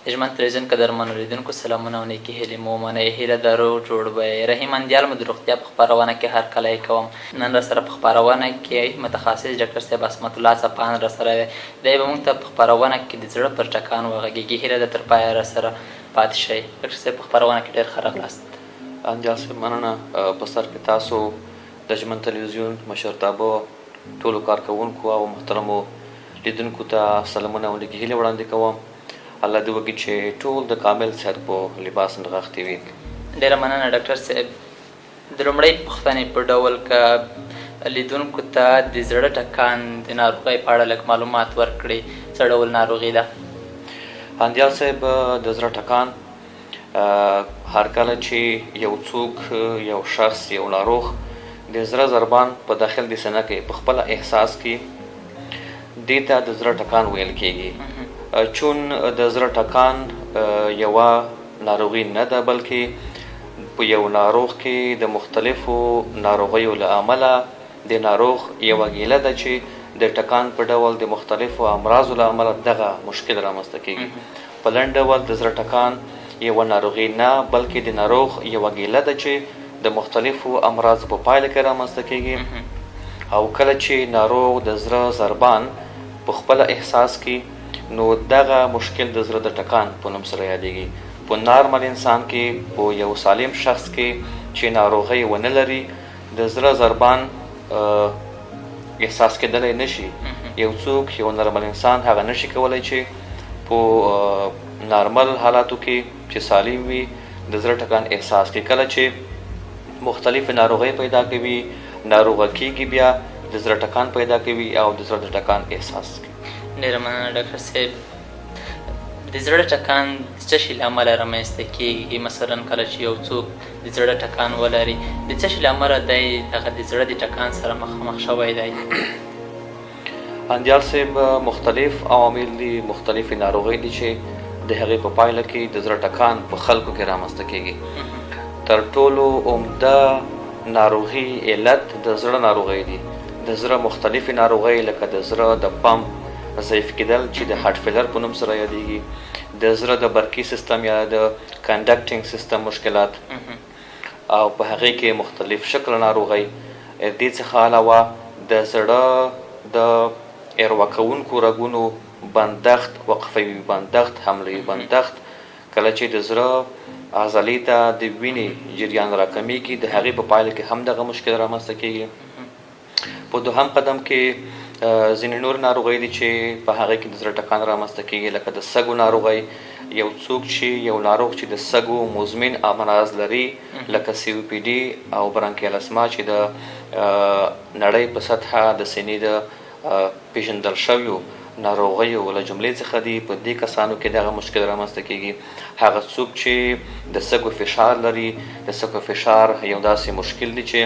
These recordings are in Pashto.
د ژمن تلویزیون قدرمنو لیدونکو سلامونه او نیکې هیلې مو ومنئ. هیله درو جوړ به یې. رحیم اندیال مو د روغتیا په خپرونه کې هرکلی کوم. نن راسره په خپرونه کې متخصص ډاکټر صاحب عصمت الله څپان راسره دی. دی به موږ ته په خپرونه کې د زړه پر ټکان وغږېږي. هیله ده تر پایه راسره پاتې شئ. ډاکټر صاحب په خپرونه کې ډېر ښه راغلاست. اندیال صاحب مننه. په سر کې تاسو د ژمن تلویزیون مشرتابه ټولو کارکوونکو او محترمو لیدونکو ته سلامونه او نیکې هیلې وړاندې کوم. الله دې وکړي چې ټول د کامل صحت په لباس نغښتي وي. ډېره مننه ډاکټر صاحب. د لومړۍ پوښتنې په ډول که لیدونکو ته د زړه ټکان د ناروغۍ په اړه لږ معلومات ورکړي، څه ډول ناروغي ده؟ اندیال صاحب، د زړه ټکان هر کله چې یو څوک، یو شخص، یو ناروغ د زړه ضربان په داخل د سینه کې په خپله احساس کې، دې ته د زړه ټکان ویل کېږي. چون د زړه ټکان یوه ناروغي نه ده، بلکې په یو ناروغ کې د مختلفو ناروغیو له امله د ناروغ یوه ګیله ده چې د ټکان په ډول د مختلفو امراضو له امله دغه مشکل رامنځته کېږي. په لنډ ډول د زړه ټکان یوه ناروغي نه، بلکې د ناروغ یوه ګیله ده چې د مختلفو امراضو په پایله کې رامنځته کېږي. او کله چې ناروغ د زړه ضربان په خپله احساس کې، نو دغه مشکل د زړه د ټکان په نوم سره یادېږي. په نارمل انسان کې، په یو سالم شخص کې چې ناروغۍ ونه لري، د زړه ضربان احساس کېدلی نشي. یو څوک، یو نارمل انسان هغه نشي کولی چې په نارمل حالاتو کې چې سالم وي د زړه ټکان احساس کړي. کله چې مختلف ناروغۍ پیدا کوي، ناروغه کېږي، بیا د زړه ټکان پیدا کوي او د زړه د ټکان احساس کوي. ډېره مننه ډاکټر صاحب. د زړه ټکان د څه شي له امله رامنځته کېږي؟ مثلا کله چې یو څوک د زړه ټکان ولري، د څه شي له امله دی هغه د زړه د ټکان سره مخامخ شوی دی؟ اندیال صاحب، مختلف عوامل دي، مختلفې ناروغۍ دي چې د هغې په پایله کې د زړه ټکان په خلکو کې رامنځته کېږي. تر ټولو عمده ناروغي علت د زړه ناروغۍ دي. د زړه مختلفې ناروغۍ لکه د زړه د پمپ ضعیف کېدل چې د هارټ فیلر په نوم سره یادېږي، د زړه د برقي سیستم یا د کنډکټینګ سیستم مشکلات، او په هغې کې مختلف شکل ناروغۍ. دې څخه علاوه د زړه د اروا کوونکو رګونو بندښت، وقفوي بندښت، حملوي بندښت، کله چې د زړه عضلې ته د وینې جریان راکمیږي، د هغې په پایله کې هم دغه مشکل رامنځته کېږي. په دوهم قدم کې ځینې نور ناروغۍ دي چې په هغې کې د زړه ټکان رامنځته کېږي، لکه د سږو ناروغۍ. یو څوک چې، یو ناروغ چې د سږو مزمن امراض لري، لکه COPD او برانکیال اسما چې د نړۍ په سطحه د سینې د پیژندل شویو ناروغیو له جملې څخه دي، په دې کسانو کې دغه مشکل رامنځته کېږي. هغه څوک چې د سږو فشار لري، د سږو فشار یو داسې مشکل دی چې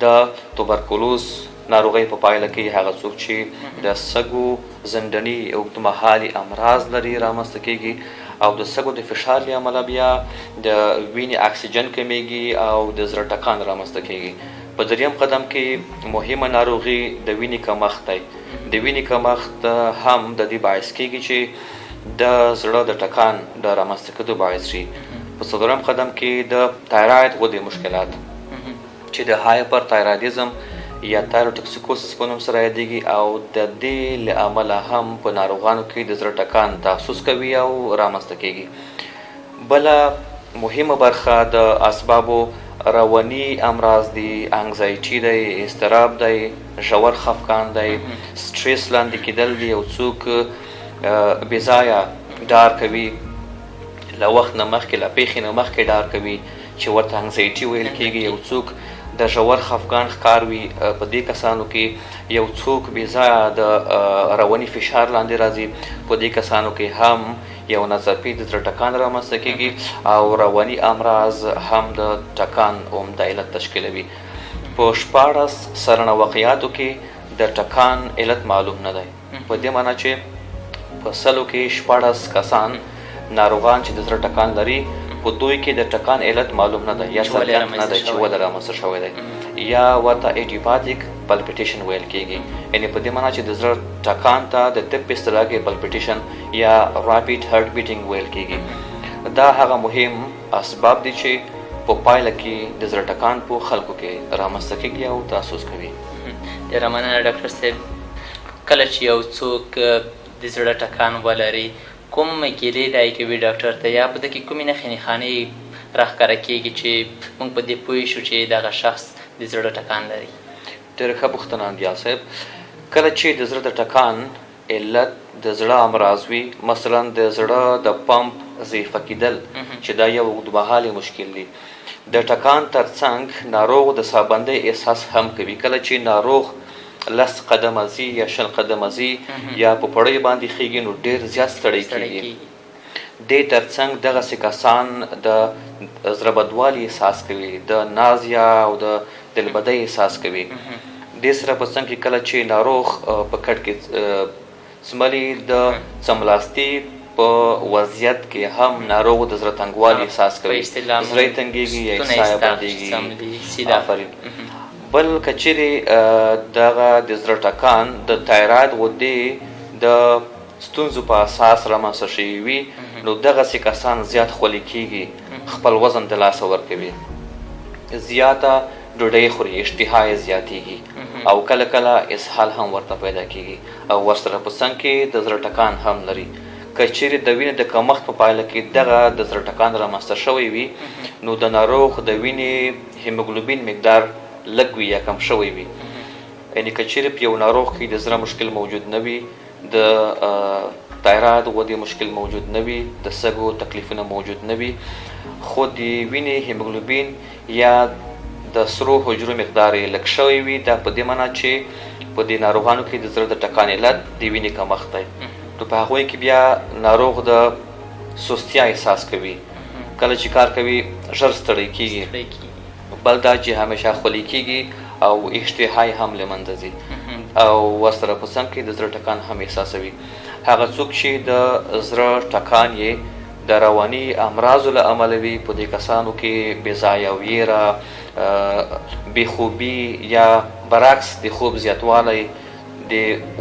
د توبرکلوز ناروغۍ په پایله کې هغه څوک چې د سږو زندني اوږدمهالي امراض لري رامنځته کېږي، او د سږو د فشار له امله بیا د وینې اکسیجن کمیږي او د زړه ټکان رامنځته کېږي. په دریم قدم کې مهمه ناروغي د وینې کمښت دی. د وینې کمښت هم د دې باعث کېږي چې د زړه د ټکان د رامنځته کېدو باعث شي. په څلورم قدم کې د تایراید غدې مشکلات چې د هایپر تایرایډیزم یا تایروټکسیکوسس په نوم سره یادېږي، او د دې له امله هم په ناروغانو کې د زړه ټکان تحسس کوي او رامنځته کېږي. بله مهمه برخه د اسبابو رواني امراض دي. انګزایټي دی، اضطراب دی، ژور خفګان دی، سټریس لاندې کېدل دي. یو څوک بېځایه ډار کوي، له وخت نه مخکې، له پیښې نه مخکې ډار کوي چې ورته انګزایټي ویل کېږي. یو څوک د ژور خفګان ښکار وي. په دې کسانو کې یو څوک بېځایه د رواني فشار لاندې راځي. په دې کسانو کې هم یو ناڅاپي د زړه ټکان رامنځته کېږي او رواني امراض هم د ټکان عمده علت تشکیلوي. په 14 سرنه واقعاتو کې د ټکان علت معلوم نه دی، په دې معنی چې په 100 کې 14 کسان ناروغان چې د زړه ټکان لري، په دوی کې د ټکان علت معلوم نه دی یا څرګند نه دی چې ولې رامنځته شوی دی. یا ورته ایډیوپاتیک پلپیټیشن ویل کېږي. یعنې په دې معنا چې د زړه ټکان ته د طب په اصطلاح کې پلپیټیشن یا راپیډ هارت بیټینګ ویل کېږي. دا هغه مهم اسباب دي چې په پایله کې د زړه ټکان په خلکو کې رامنځته کېږي او تاسوس کوي. ډېره مننه ډاکټر صاحب. کله چې یو څوک د زړه ټکان ولري کوم ګیلې دای کوي ډاکټر ته یا په دې کې کومې نښې نښانې راښکاره کېږي چې موږ په دې پوه شو چې دغه شخص د زړه ټکان لري؟ ډېره ښه پوښتنه انډیال صاحب. کله چې د زړه د ټکان علت د زړه امراض وي، مثلا د زړه د پمپ ضعیفه کېدل چې دا یو اوږدمهالی مشکل دی. د ټکان ترڅنګ ناروغ د ساه احساس هم کوي. کله چې ناروغ 10 قدمه ځي یا 20 قدمه ځي یا په پړۍ باندې خیږي نو ډېر زیات ستړی کېږي. دې ترڅنګ دغسې کسان د زړه بدوالي احساس کوي، د نازیا او د دلبدۍ احساس کوي. دې سره په څنګ کې کله چې ناروغ په کټ کې څملي د څملاستي په وضعیت کې هم ناروغ د زړه تنګوالي احساس کوي، زړه یې تنګېږي یا یې ساه بندېږي. آفرین. بل که چیرې دغه د زړه ټکان د تایراید غدې د ستونزو په اساس رامنځته شوي وي نو دغسې کسان زیات خولي کېږي، خپل وزن د لاسه ورکوي، زیاته ډوډۍ خوري، اشتها یې زیاتېږي او کله کله اسهال هم ورته پیدا کېږي او ورسره په څنګ کې د زړه ټکان هم لري. که چیرې د وینې د کمښت په پایله کې دغه د زړه ټکان رامنځته شوی وي نو د ناروغ د وینې هیموګلوبین مقدار لږ وي یا کم شوی وي. یعنې که چیرې په یو ناروغ کې د زړه مشکل موجود نه وي، د تایراید غدې مشکل موجود نه وي، د سږو تکلیفونه موجود نه وي، خو د وینې هیموګلوبین یا د سرو حجرو مقدار یې لږ شوی وي، دا په دې معنا چې په دې ناروغانو کې د زړه د ټکان علت د وینې کمښت دی. نو په هغوی کې بیا ناروغ د سستیا احساس کوي، کله چې کار کوي ژر ستړی کېږي، بل دا چې همیشه خولي کېږي او اشتها یې هم له منځه ځي او ورسره په څنګ کې د زړه ټکان هم احساسوي. هغه څوک چې د زړه ټکان یې د رواني امراضو له امله وي په دې کسانو کې بېځایه ویره، بېخوبي یا برعکس د خوب زیاتوالی، د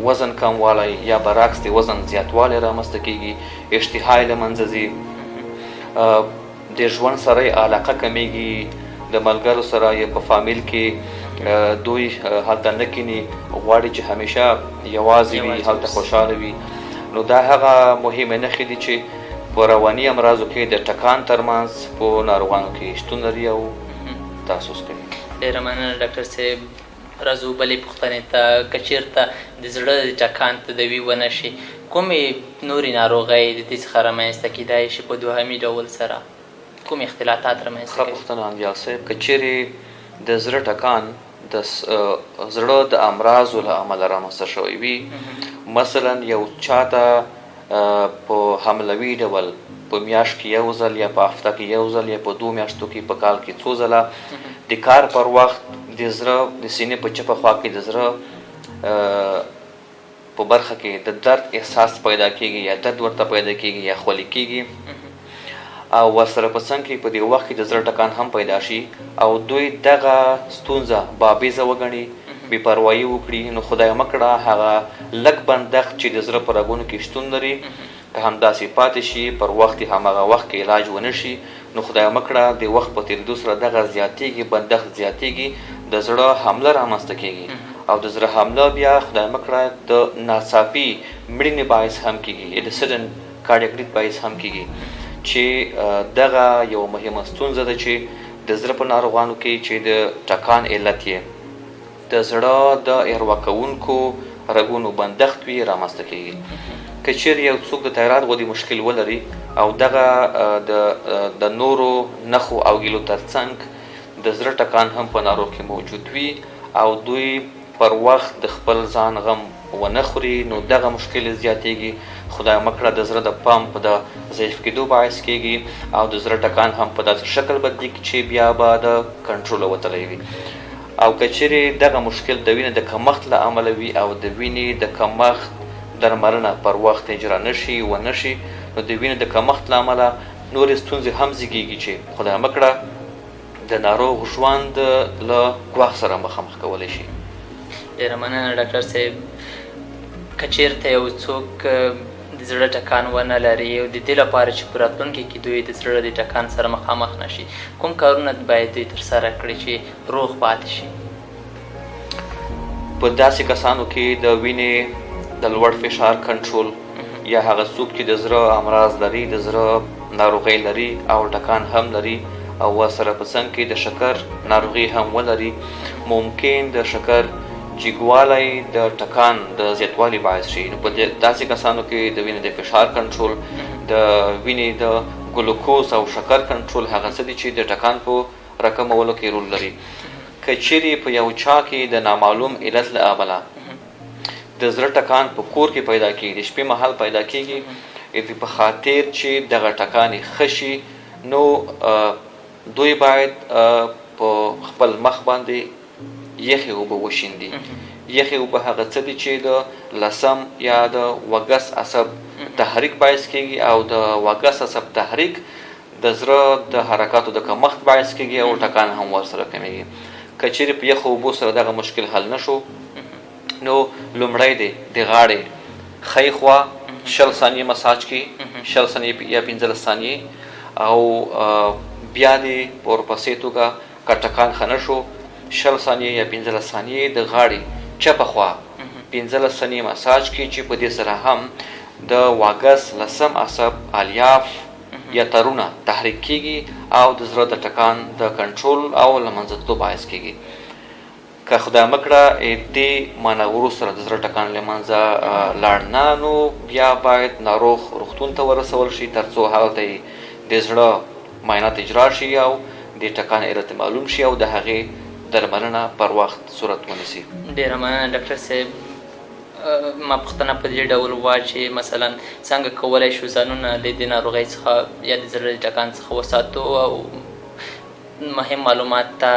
وزن کموالی یا برعکس د وزن زیاتوالی رامنځته کېږي، اشتها یې له منځه ځي، د ژوند سره یې علاقه کمیږي، د ملګرو سره یې په فامیل کې دوی هلته نه کیني، غواړي چې همیشه یوازې وي، هلته خوشحاله وي. نو دا هغه مهمې نښې دي چې په رواني امراضو کې د ټکان ترمنځ په ناروغانو کې شتون لري او تاسوس کوي. ډېره مننه ډاکټر صاحب. راځو بلې پوښتنې ته. که چېرته د زړه د ټکان تداوي ونه شي کومې نورې ناروغۍ د دې څخه رامنځته کېدای شي په دوهمي ډول سره؟ کوم اختلاطات رامنځته کوي؟ ښه پوښتنه انډیال صاحب. که چیرې د زړه ټکان د زړه د امراضو له امله رامنځته شوی وي، مثلا یو چاته په حملوي ډول په میاشت کې یو ځل یا په هفته کې یو ځل یا په 2 میاشتو کې په کال کې څو ځله د کار پر وخت د زړه د سینې په چپه خوا کې د زړه په برخه کې د درد احساس پیدا کېږي یا درد ورته پیدا کېږي یا خولي کېږي او ورسره په څنګ کې په دې وخت کې د زړه ټکان هم پیدا شي او دوی دغه ستونزه بابیزه وګڼي، بې پروایي وکړي، نو خدای مکړه هغه لږ بندښت چې د زړه په رګونو کې شتون لري که همداسې پاتې شي، پر وخت یې هماغه وخت کې علاج ونه شي، نو خدای مکړه د وخت په تېرېدو سره دغه زیاتېږي، بندښت زیاتېږي، د زړه حمله رامنځته کېږي او د زړه حمله بیا خدای مکړه د ناڅاپي مړینې باعث هم کېږي، د سډن کارډیک ډیت باعث هم کېږي، چې دغه یو مهمه ستونزه ده چې د زړه په ناروغانو کې چې د ټکان علت یې د زړه د احروا کوونکو رګونو بندښت وي رامنځته کېږي. که چیرې یو څوک د تایراید غدې مشکل ولري او دغه د نورو نښو او ګیلو ترڅنګ د زړه ټکان هم په ناروغ کې موجود وي او دوی پر وخت د خپل ځان غم ونه خوري، نو دغه مشکل زیاتېږي، خدای مکړه د زړه د پمپ د ضعیف کېدو باعث کېږي او د زړه ټکان هم په داسې شکل بدلېږي چې بیا به د کنټروله وتلی وي. او که چیرې دغه مشکل د وینې د کمښت له امله وي او د وینې د کمښت درملنه پر وخت اجرا نشي ونه شي، نو د وینې د کمښت له امله نورې ستونزې هم زیږېږي چې خدای مکړه د ناروغ ژوند له ګواښ سره مخامخ کولی شي. ډېره مننه ډاکټر صاحب. که چېرته یو څوک د زړه ټکان ونه لري او د دې لپاره چې په راتلونکي کې دوی د زړه د ټکان سره مخامخ نشي، کوم کارونه باید دوی ترسره کړي چې روغ پاتې شي؟ په داسې کسانو کې د وینې د لوړ فشار کنټرول، یا هغه څوک چې د زړه امراض لري، د زړه ناروغۍ لري او ټکان هم لري او ورسره په څنګ کې د شکر ناروغي هم ولري، ممکن د شکر جګوالی د ټکان د زیاتوالي باعث شي. نو په داسې کسانو کې د وینې د فشار کنټرول، د وینې د ګلوکوز او شکر کنټرول هغه څه دي چې د ټکان په راکمولو کې رول لري. که چیرې په یو چا کې د نامعلوم علت له امله د زړه ټکان په کور کې پیدا کېږي، د شپې مهال پیدا کېږي، په خاطر چې دغه ټکان یې ښه شي، نو دوی باید په خپل مخ باندې یخې اوبه وشیندي. یخې اوبه هغه څه دي چې د لثم یا د وګس عصب تحریک باعث کېږي او د وګس عصب تحریک د زړه د حرکاتو د کمښت باعث کېږي او ټکان هم ورسره کمیږي. که چیرې په یخو اوبو سره دغه مشکل حل نشو، نو لومړی دی د غاړې ښی خوا 20 ثانیې مساج کړي، 20 ثانیې یا 15 ثانیې، او بیا دې په ورپسې توګه که ټکان ښه نشو 20 ثانیې یا 15 ثانیې د غاړې چپه خوا 15 ثانیې مساج کړي، چې په دې سره هم د واګس لثم عصب الیاف یا ترونه تحریک کېږي او د زړه د ټکان د کنټرول او له منځه تلو باعث کېږي. که خدای مکړه دې مانورو سره د زړه ټکان له منځه لاړ نه، نو بیا باید ناروغ روغتون ته ورسول شي تر څو هلته یې د زړه معاینات اجرا شي او د ټکان علت معلوم شي او د هغې درملنه پر وخت صورت ونیسي. ډېره مننه ډاکټر صاحب. ما پوښتنه په دې ډول وه چې مثلا څنګه کولی شو ځانونه له دې ناروغۍ څخه یا د زړه د ټکان څخه وساتو او مهم معلومات ته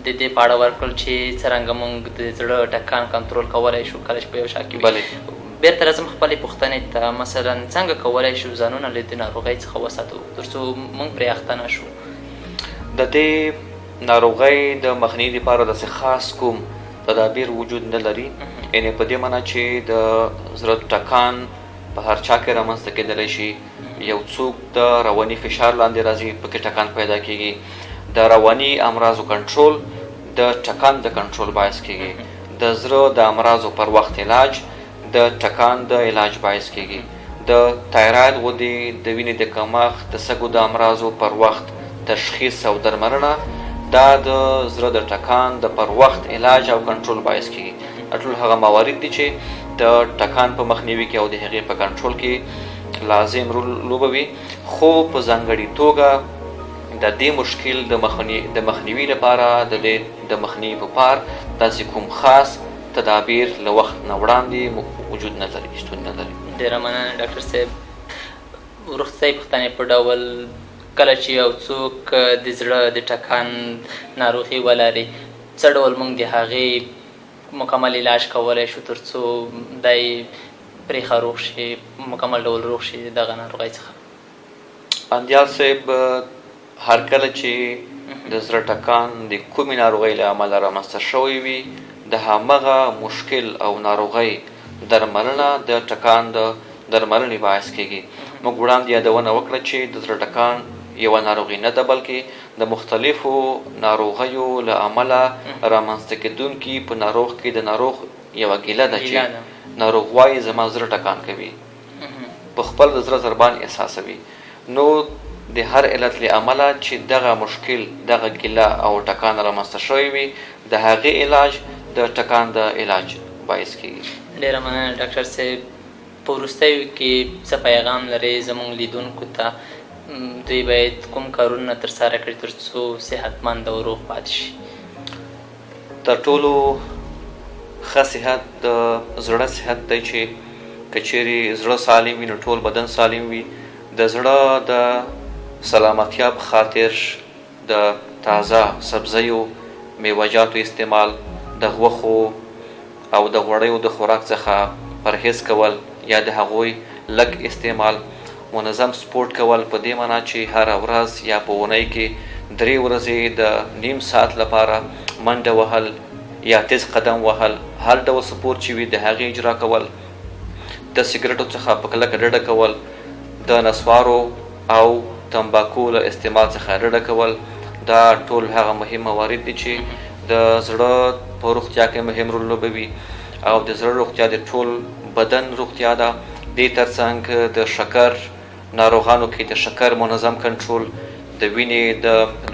د دې په اړه ورکړل چې څرنګه موږ د زړه ټکان کنټرول کولی شو کله چې په یو شا کې وي. بېرته راځم خپلې پوښتنې ته، مثلا څنګه کولی شو ځانونه له دې ناروغۍ څخه وساتو تر څو موږ پرې اخته نه شو؟ د دې ناروغۍ د مخنیوي لپاره داسې خاص کوم تدابیر وجود نه لري، یعنې په دې معنا چې د زړه ټکان په هر چا کې رامنځته کېدلی شي. یو څوک د رواني فشار لاندې راځي، پکې ټکان پیدا کېږي. د رواني امراضو کنټرول د ټکان د کنټرول باعث کېږي. د زړه د امراضو پر وخت علاج د ټکان د علاج باعث کېږي. د تایراید غدې د وینې د کمښت، د سږو د امراضو پر وخت تشخیص او درملنه دا د زړه د ټکان د پر وخت علاج او کنټرول باعث کېږي. ټول هغه موارد دي چې د ټکان په مخنیوي کې او د هغې په کنټرول کې لازم رول لوبوي، خو په ځانګړې توګه د دې مشکل د مخنیوي لپاره د مخنیوي په پار داسې کوم خاص تدابیر له وخت نه وړاندې وجود نه لري، شتون نه لري. ډېره مننه ډاکټر صاحب. وروستۍ پوښتنې په ډول کله چې یو څوک د زړه د ټکان ناروغي ولري، څه ډول موږ د هغې مکمل علاج کولی شو تر څو دی پرې ښه روغ شي، مکمل ډول روغ شي دغه ناروغۍ څخه؟ اندیال صاحب، هر کله چې د زړه ټکان د کومې ناروغۍ له امله رامنځته شوی وي، د همغه مشکل او ناروغۍ درملنه د ټکان د درملنې باعث کېږي. موږ وړاندې یادونه وکړه چې د زړه ټکان یوه ناروغي نه ده، بلکې د مختلفو ناروغیو له امله رامنځته کېدونکي په ناروغ کې د ناروغ یوه ګیله ده چې ناروغ وایي زما زړه ټکان کوي، په خپل د زړه ضربان احساسوي. نو د هر علت له امله چې دغه مشکل، دغه ګیله او ټکان رامنځته شوی وي، د هغې علاج د ټکان د علاج باعث کېږي. ډېره مننه ډاکټر صاحب. په وروستیو کې څه پیغام لرئ زموږ لیدونکو ته؟ دوی باید کوم کارونه ترسره کړي تر څو صحتمند او روغ پاتې شي؟ تر ټولو ښه صحت د زړه صحت دی چې که چیرې زړه سالم وي نو ټول بدن سالم وي. د زړه د سلامتیا په خاطر د تازه سبزیو، میوه‌جاتو استعمال، د غوښو او د غوړیو د خوراک څخه پرهیز کول یا د هغوی لږ استعمال، منظم سپورت کول، په دې معنا چې هره ورځ یا په اونۍ کې 3 ورځې د نیم ساعت لپاره منډه وهل یا تیز قدم وهل، هر ډول سپورت چې وي د هغې اجرا کول، د سګرټو څخه په کلکه ډډه کول، د نسوارو او تمباکو له استعمال څخه ډډه کول. دا ټول هغه مهم موارد دي چې د زړه په روغتیا کې مهم رول لوبوي او د زړه روغتیا د ټول بدن روغتیا ده. دې ترڅنګ د شکر ناروغانو کې د شکر منظم کنټرول، د وینې د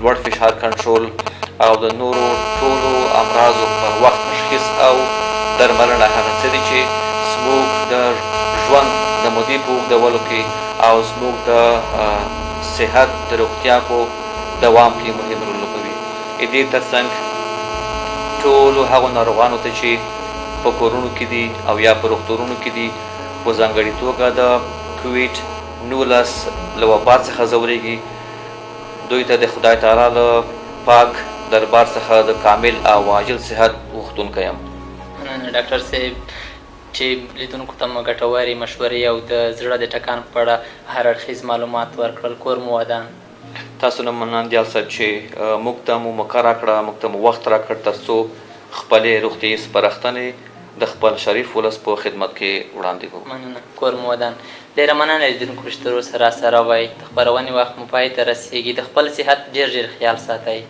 لوړ فشار کنټرول او د نورو ټولو امراضو پر وخت تشخیص او درملنه هغه څه دي چې زموږ د ژوند د مودې په اوږدولو کې او زموږ د صحت د روغتیا په دوام کې مهم رول لوبوي. دې ترڅنګ ټولو هغو ناروغانو ته چې په کورونو کې دي او یا په روغتونونو کې دي، په ځانګړې توګه د کوویډ-19 له وبا څخه ځورېږي، دوی ته د خدای تعالی له پاک دربار څخه د کامل او عاجل صحت غوښتونکی یم. مننه ډاکټر صاحب چې لیدونکو ته مو ګټورې مشورې او د زړه د ټکان په اړه هر اړخیز معلومات ورکړل. کور مو ودان. تاسو نه مننه دیال صاحب چې موږ ته مو موقع راکړه، موږ ته مو وخت راکړ تر څو خپلې روغتیایي سپارښتنې د خپل شریف ولس په خدمت کې وړاندې کړو. مننه. کور مو ودان. ډېره مننه لیدونکو چې تر اوسه راسره وئ. د خپرونې وخت مو پای ته رسېږي. د خپل صحت ډېر ډېر خیال ساتئ.